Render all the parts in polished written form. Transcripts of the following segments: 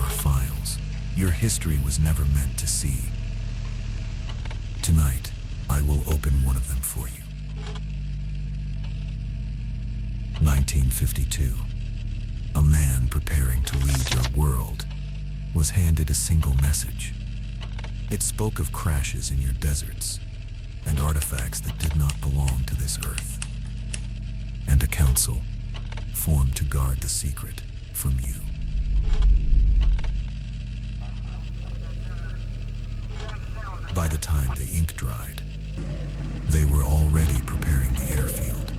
are files your history was never meant to see. Tonight, I will open one of them for you. 1952. A man preparing to leave your world was handed a single message. It spoke of crashes in your deserts and artifacts that did not belong to this earth, and a council formed to guard the secret from you. By the time the ink dried, they were already preparing the airfield.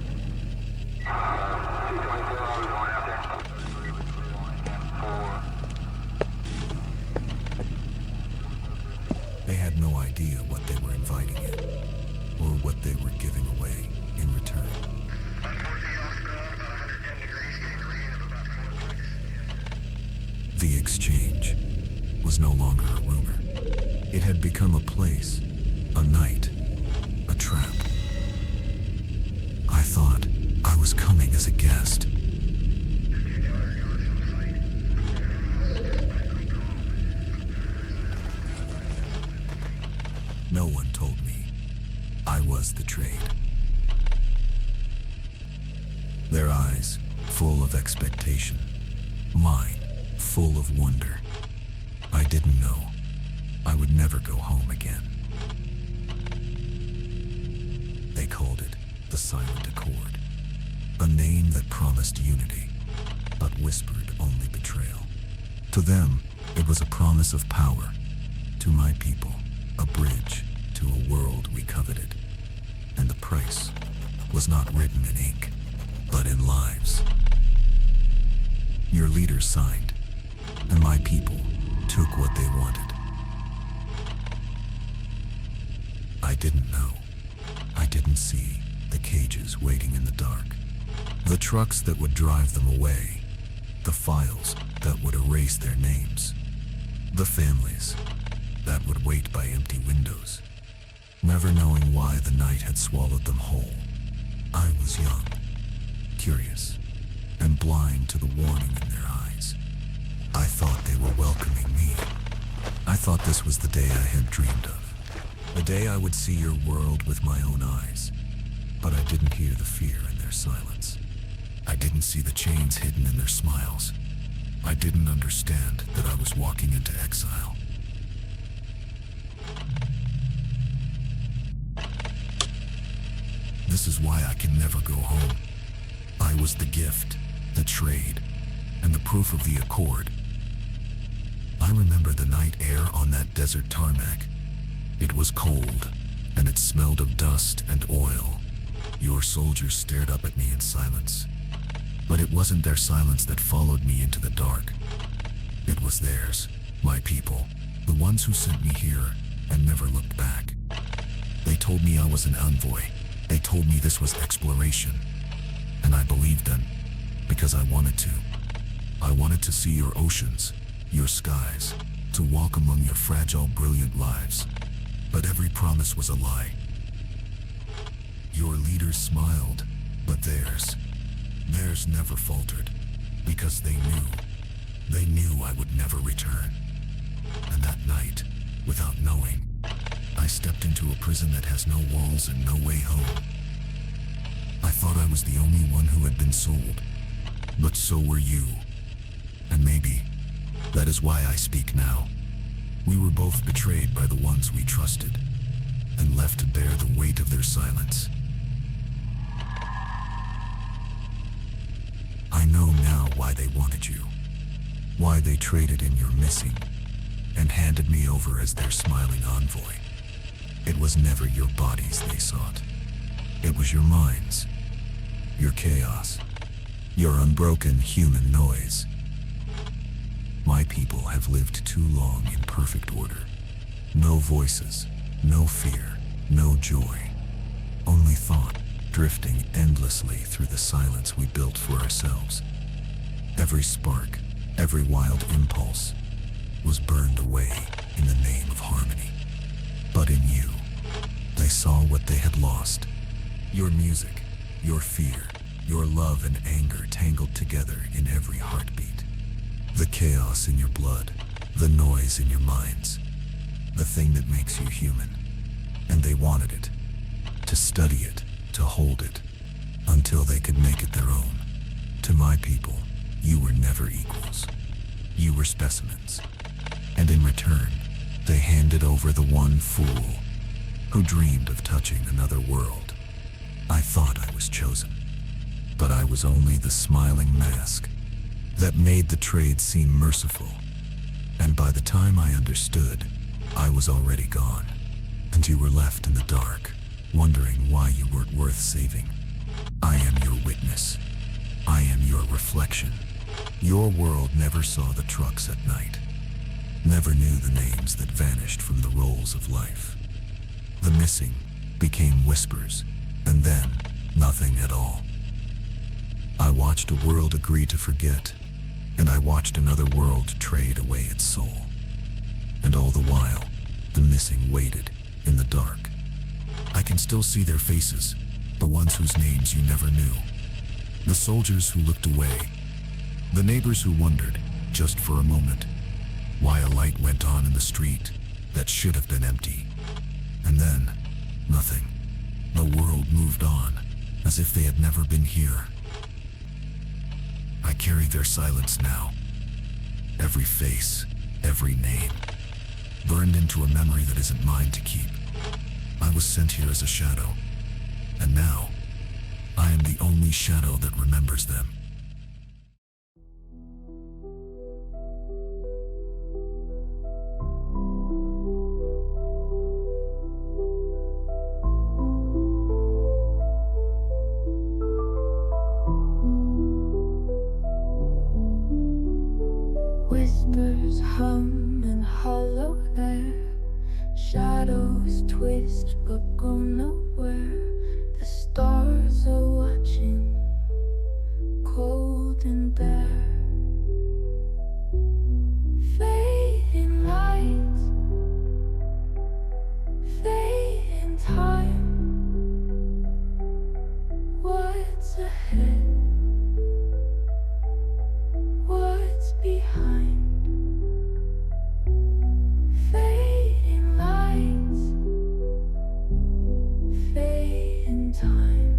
They had no idea what they were inviting in, or what they were giving away in return. The exchange was no longer a rumor. It had become a place, a night, a trap. I thought I was coming as a guest. No one told me I was the trade. Their eyes full of expectation, mine full of wonder. I didn't know I would never go home again. They called it the Silent Accord, a name that promised unity, but whispered only betrayal. To them, it was a promise of power. To my people, a bridge to a world we coveted. And the price was not written in ink, but in lives. Your leaders signed, and my people took what they wanted. I didn't know. I didn't see the cages waiting in the dark. The trucks that would drive them away. The files that would erase their names. The families that would wait by empty windows, never knowing why the night had swallowed them whole. I was young, curious, and blind to the warning in their eyes. I thought they were welcoming me. I thought this was the day I had dreamed of. The day I would see your world with my own eyes. But I didn't hear the fear in their silence. I didn't see the chains hidden in their smiles. I didn't understand that I was walking into exile. This is why I can never go home. I was the gift, the trade, and the proof of the accord. I remember the night air on that desert tarmac. It was cold, and it smelled of dust and oil. Your soldiers stared up at me in silence. But it wasn't their silence that followed me into the dark. It was theirs, my people, the ones who sent me here and never looked back. They told me I was an envoy. They told me this was exploration. And I believed them, because I wanted to. I wanted to see your oceans, your skies, to walk among your fragile, brilliant lives. But every promise was a lie. Your leaders smiled, but theirs never faltered, because they knew I would never return. And that night, without knowing, I stepped into a prison that has no walls and no way home. I thought I was the only one who had been sold, but so were you. And maybe that is why I speak now. We were both betrayed by the ones we trusted, and left to bear the weight of their silence. I know now why they wanted you, why they traded in your missing, and handed me over as their smiling envoy. It was never your bodies they sought. It was your minds, your chaos, your unbroken human noise. My people have lived too long in perfect order. No voices, no fear, no joy. Only thought, drifting endlessly through the silence we built for ourselves. Every spark, every wild impulse was burned away in the name of harmony. But in you, they saw what they had lost. Your music, your fear, your love and anger tangled together in every heartbeat. The chaos in your blood, the noise in your minds, the thing that makes you human. And they wanted it, to study it, to hold it, until they could make it their own. To my people, you were never equals. You were specimens. And in return, they handed over the one fool who dreamed of touching another world. I thought I was chosen, but I was only the smiling mask that made the trade seem merciful. And by the time I understood, I was already gone, and you were left in the dark, wondering why you weren't worth saving. I am your witness. I am your reflection. Your world never saw the trucks at night, never knew the names that vanished from the rolls of life. The missing became whispers, and then nothing at all. I watched a world agree to forget, and I watched another world trade away its soul. And all the while, the missing waited in the dark. I can still see their faces, the ones whose names you never knew. The soldiers who looked away, the neighbors who wondered, just for a moment, why a light went on in the street that should have been empty. And then, nothing. The world moved on, as if they had never been here. I carry their silence now. Every face, every name, burned into a memory that isn't mine to keep. I was sent here as a shadow, and now, I am the only shadow that remembers them. Whispers hum in hollow air, shadows twist but go nowhere. The stars are watching, cold and bare. Fading lights, fading time. What's ahead? What's behind? Fading lights, fading time.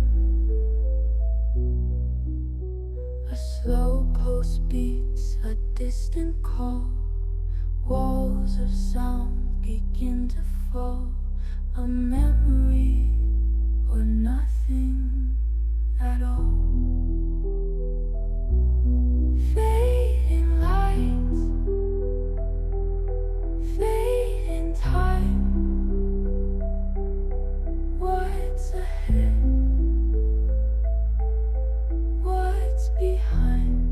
A slow pulse beats a distant call. Walls of sound begin to fall. A memory or nothing at all. Fading lights, fading time. What's ahead? What's behind?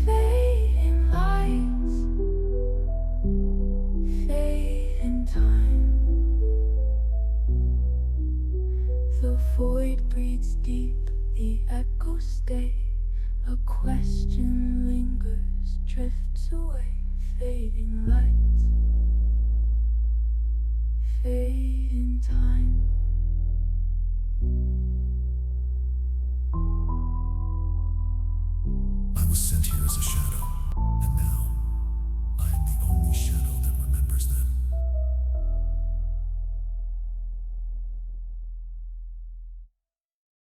Fading lights, fading time. The void breathes deep, the echoes stay. A question lingers, drifts away. Fading lights, fading time.